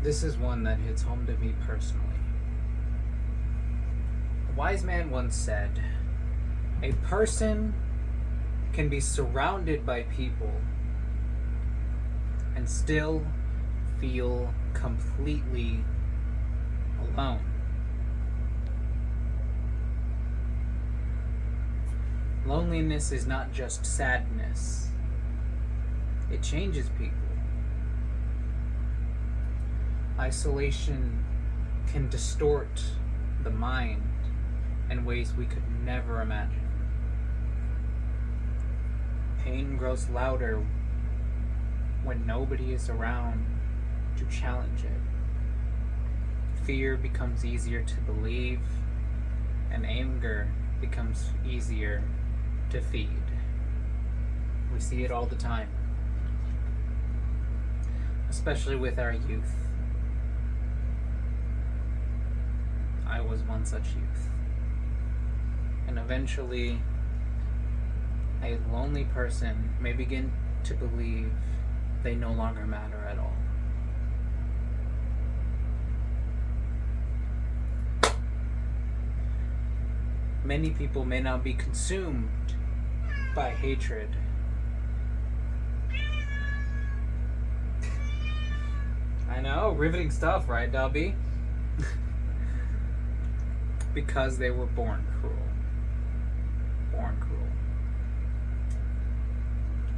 This is one that hits home to me personally. A wise man once said, "A person can be surrounded by people and still feel completely alone." Loneliness is not just sadness. It changes people. Isolation can distort the mind in ways we could never imagine. Pain grows louder when nobody is around to challenge it. Fear becomes easier to believe, and anger becomes easier to feed. We see it all the time, especially with our youth. I was one such youth. And eventually, a lonely person may begin to believe they no longer matter at all. Many people may now be consumed by hatred. I know, riveting stuff, right, Dobby? Because they were born cruel. Born cruel.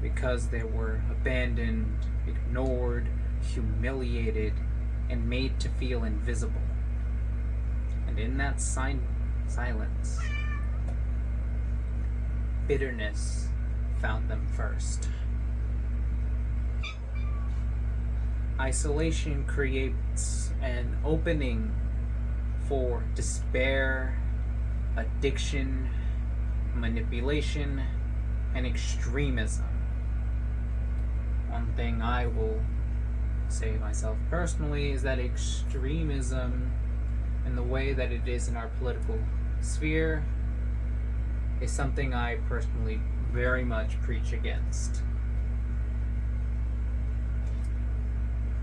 Because they were abandoned, ignored, humiliated, and made to feel invisible. And in that silence, bitterness found them first. Isolation creates an opening for despair, addiction, manipulation, and extremism. One thing I will say myself personally is that extremism, in the way that it is in our political sphere, is something I personally very much preach against.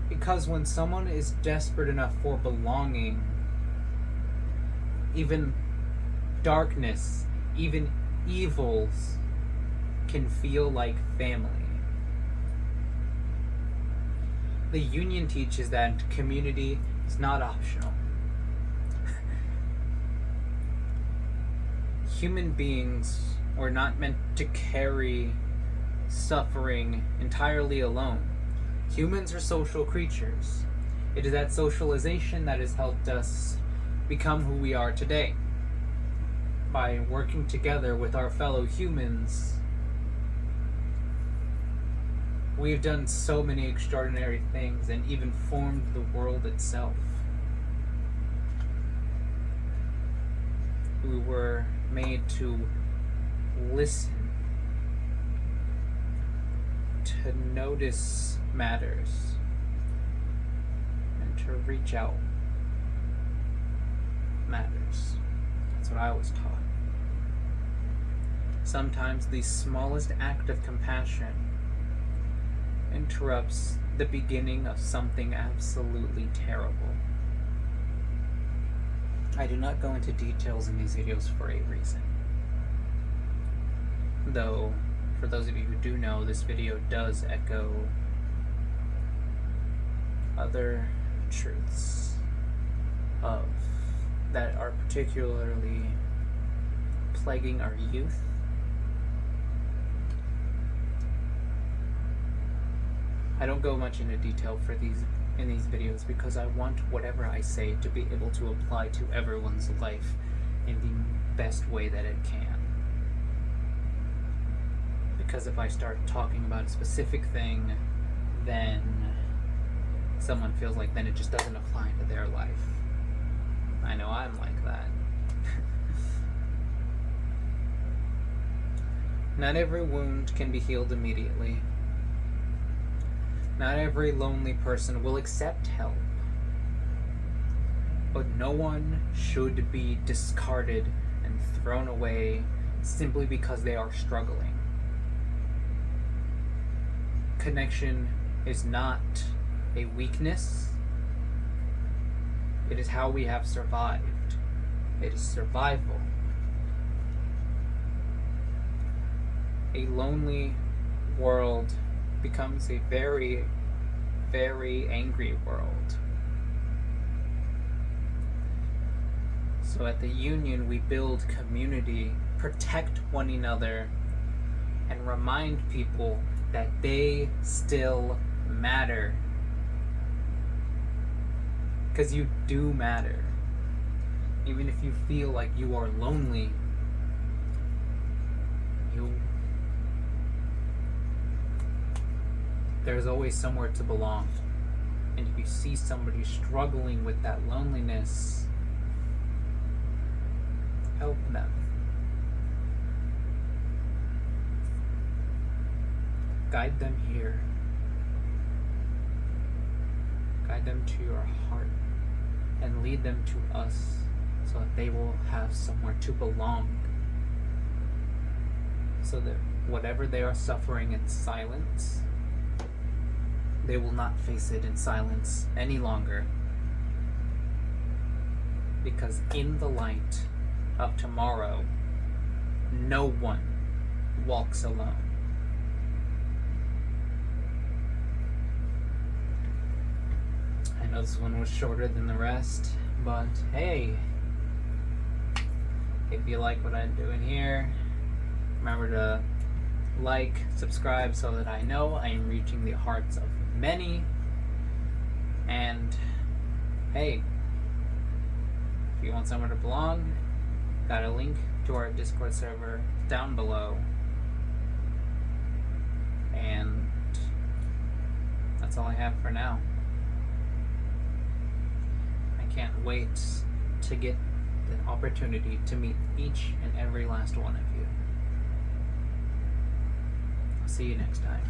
Because when someone is desperate enough for belonging, even darkness, even evils can feel like family. The Union teaches that community is not optional. Human beings were not meant to carry suffering entirely alone. Humans are social creatures. It is that socialization that has helped us become who we are today. By working together with our fellow humans, we've done so many extraordinary things and even formed the world itself. We were made to listen, to notice matters, and to reach out matters. That's what I was taught. Sometimes the smallest act of compassion interrupts the beginning of something absolutely terrible. I do not go into details in these videos for a reason. Though, for those of you who do know, this video does echo other truths that are particularly plaguing our youth. I don't go much into detail in these videos because I want whatever I say to be able to apply to everyone's life in the best way that it can. Because if I start talking about a specific thing, then someone feels like then it just doesn't apply to their life. I know I'm like that. Not every wound can be healed immediately. Not every lonely person will accept help. But no one should be discarded and thrown away simply because they are struggling. Connection is not a weakness, It is how we have survived. It is survival. A lonely world becomes a very, very angry world. So at the Union, we build community, protect one another, and remind people that they still matter. Because you do matter. Even if you feel like you are lonely, there's always somewhere to belong. And if you see somebody struggling with that loneliness, help them. Guide them here. Guide them to your heart and lead them to us so that they will have somewhere to belong. So that whatever they are suffering in silence, they will not face it in silence any longer. Because in the light of tomorrow, no one walks alone. I know this one was shorter than the rest, but hey, if you like what I'm doing here, remember to like, subscribe so that I know I am reaching the hearts of many. And hey, if you want somewhere to belong, got a link to our Discord server down below. And that's all I have for now. I can't wait to get the opportunity to meet each and every last one of you. I'll see you next time.